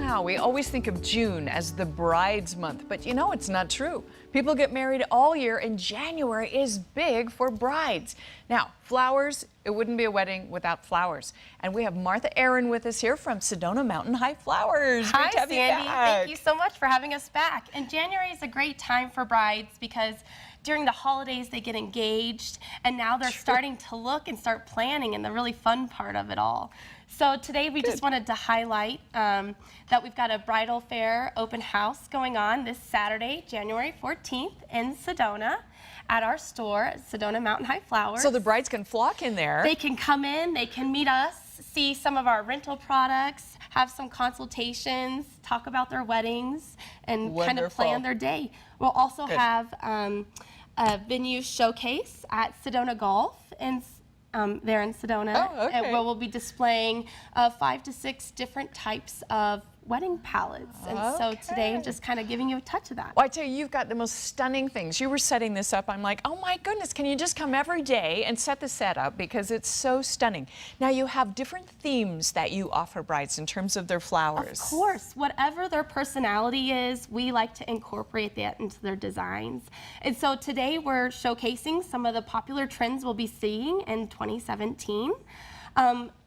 Now, we always think of June as the bride's month, but you know it's not true. People get married all year, and January is big for brides. Now, flowers, it wouldn't be a wedding without flowers. And we have Martha Aaron with us here from Sedona Mountain High Flowers. Hi, Great to have Sandy. you back. Thank you so much for having us back. And January is a great time for brides because during the holidays they get engaged, and now they're starting to look and start planning, and the really fun part of it all. So today we just wanted to highlight that we've got a bridal fair open house going on this Saturday, January 14th in Sedona at our store, Sedona Mountain High Flowers. So the brides can flock in there. They can come in, they can meet us, see some of our rental products, have some consultations, talk about their weddings, and kind of plan their day. We'll also have a venue showcase at Sedona Golf there in Sedona, where we'll be displaying 5 to 6 different types of wedding palettes. And so today I'm just kind of giving you a touch of that. Well, I tell you, you've got the most stunning things. You were setting this up. I'm like, oh my goodness, can you just come every day and set the set up because it's so stunning. Now you have different themes that you offer brides in terms of their flowers. Of course, whatever their personality is, we like to incorporate that into their designs. And so today we're showcasing some of the popular trends we'll be seeing in 2017.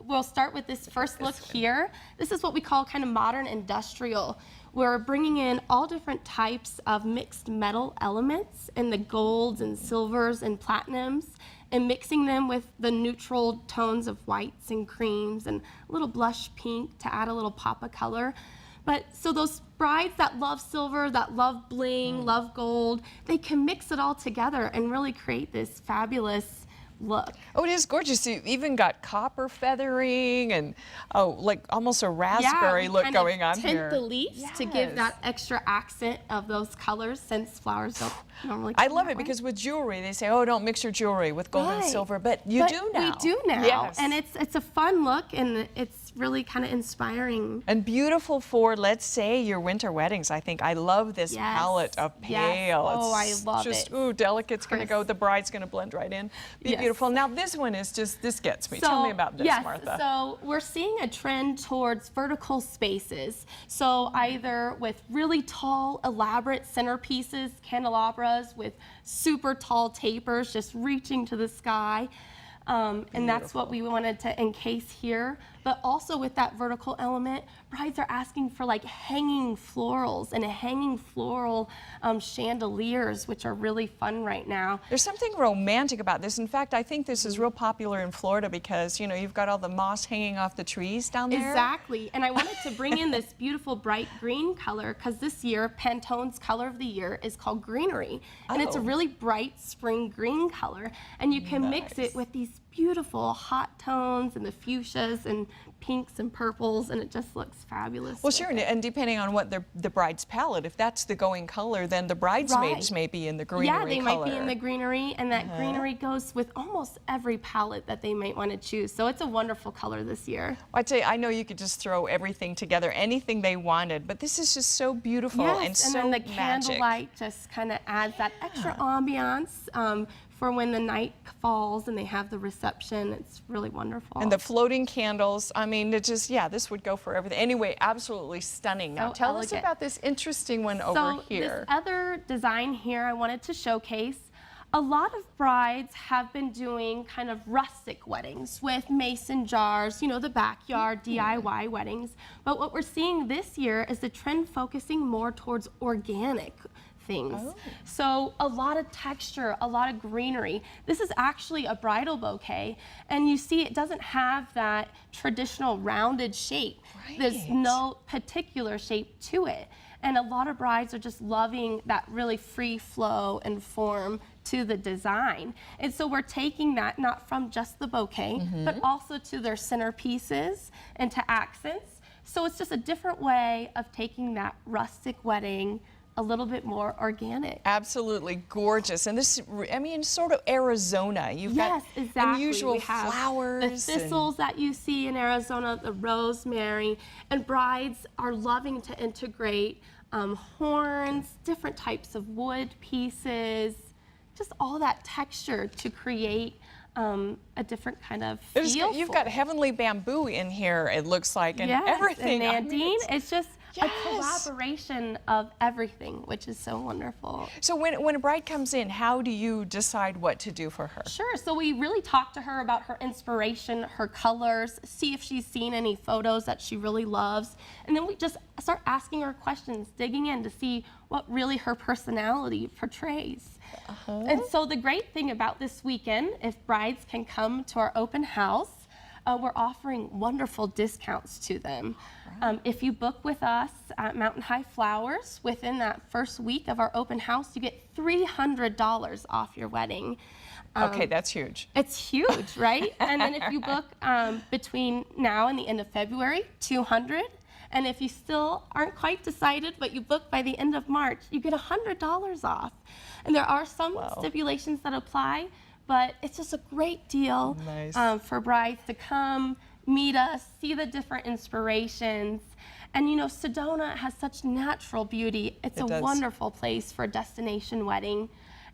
We'll start with this first look here. This is what we call kind of modern industrial. We're bringing in all different types of mixed metal elements in the golds and silvers and platinums, and mixing them with the neutral tones of whites and creams and a little blush pink to add a little pop of color. But so those brides that love silver, that love bling, love gold, they can mix it all together and really create this fabulous look. Oh, it is gorgeous. You've even got copper feathering and like almost a raspberry look going on here. Tint the leaves to give that extra accent of those colors, since flowers don't normally come I love it way. Because with jewelry they say, oh, don't mix your jewelry with gold and silver, but you do now. We do now, yes. And it's a fun look, and it's really kind of inspiring. And beautiful for, let's say, your winter weddings. I think I love this palette of pale. Oh, I love just, it. Ooh, delicate's going to go. The bride's going to blend right in. Be beautiful. Now this one is just, this gets me. Tell me about this, Martha. So we're seeing a trend towards vertical spaces. So either with really tall, elaborate centerpieces, candelabras with super tall tapers just reaching to the sky. And that's what we wanted to encase here. But also with that vertical element, brides are asking for like hanging florals and hanging floral chandeliers, which are really fun right now. There's something romantic about this. In fact, I think this is real popular in Florida because, you know, you've got all the moss hanging off the trees down there. Exactly. And I wanted to bring in this beautiful bright green color because this year Pantone's color of the year is called Greenery. And it's a really bright spring green color. And you can mix it with these beautiful hot tones and the fuchsias and pinks and purples, and it just looks fabulous. Well, sure, and depending on what the bride's palette, if that's the going color, then the bridesmaids may be in the greenery color. Yeah, they might be in the greenery, and that greenery goes with almost every palette that they might want to choose. So it's a wonderful color this year. Well, I'd say, I know you could just throw everything together, anything they wanted, but this is just so beautiful and so then the magic. Candlelight just kind of adds that extra ambiance for when the night falls and they have the reception. It's really wonderful. And the floating candles, I mean, it just, this would go for everything. Anyway, absolutely stunning. Now, tell us about this interesting one over here. This other design here I wanted to showcase. A lot of brides have been doing kind of rustic weddings with mason jars, you know, the backyard DIY weddings. But what we're seeing this year is the trend focusing more towards organic things. So a lot of texture, a lot of greenery. This is actually a bridal bouquet, and you see it doesn't have that traditional rounded shape. There's no particular shape to it. And a lot of brides are just loving that really free flow and form to the design. And so we're taking that not from just the bouquet, but also to their centerpieces and to accents. So it's just a different way of taking that rustic wedding a little bit more organic. Absolutely gorgeous. And this, I mean, sort of Arizona. You've got unusual flowers. The thistles that you see in Arizona, the rosemary, and brides are loving to integrate horns, different types of wood pieces, just all that texture to create a different kind of feel. You've got heavenly bamboo in here, it looks like, and yes, everything. And Nadine, it's just a collaboration of everything, which is so wonderful. So when a bride comes in, how do you decide what to do for her? Sure, so we really talk to her about her inspiration, her colors, see if she's seen any photos that she really loves, and then we just start asking her questions, digging in to see what really her personality portrays. And so the great thing about this weekend, if brides can come to our open house, we're offering wonderful discounts to them. If you book with us at Mountain High Flowers, within that first week of our open house, you get $300 off your wedding. Okay, that's huge. It's huge, right? And then if you book between now and the end of February, $200. And if you still aren't quite decided, but you book by the end of March, you get $100 off. And there are some stipulations that apply, but it's just a great deal for brides to come, meet us, see the different inspirations. And you know, Sedona has such natural beauty. It's a wonderful place for a destination wedding,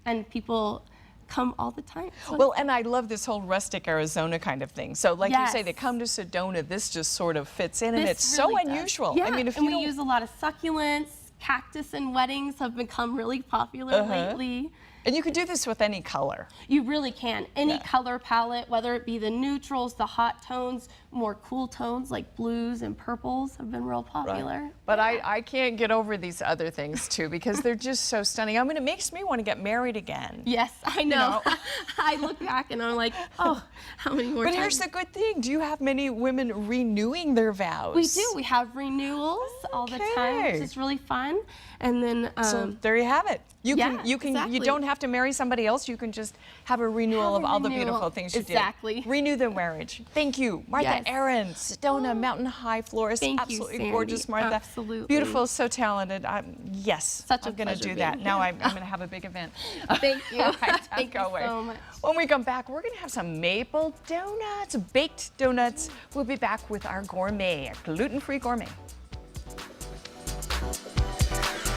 and people come all the time. Well, and I love this whole rustic Arizona kind of thing. So like you say, to come to Sedona, this just sort of fits in, and it's really so unusual. Yeah, I mean, if and you we use a lot of succulents. Cactus in weddings have become really popular lately. And you can do this with any color. You really can. Any color palette, whether it be the neutrals, the hot tones, more cool tones like blues and purples have been real popular. Right. But I can't get over these other things too, because they're just so stunning. I mean, it makes me want to get married again. Yes, I know. You know? I look back and I'm like, oh, how many more times? But here's the good thing. Do you have many women renewing their vows? We do. We have renewals all the time, which is really fun. And then so there you have it. You can exactly. You don't have to marry somebody else. You can just have a renewal of all the beautiful things you did. Renew the marriage. Thank you, Martha Aaron, Sedona Mountain High Florist. Thank Absolutely you, gorgeous, Martha. Absolutely. Beautiful, so talented. Yes, Such a I'm going to do that. Now I'm going to have a big event. Thank you. Thank you so much. When we come back, we're going to have some maple donuts, baked donuts. We'll be back with our gourmet, our gluten-free gourmet.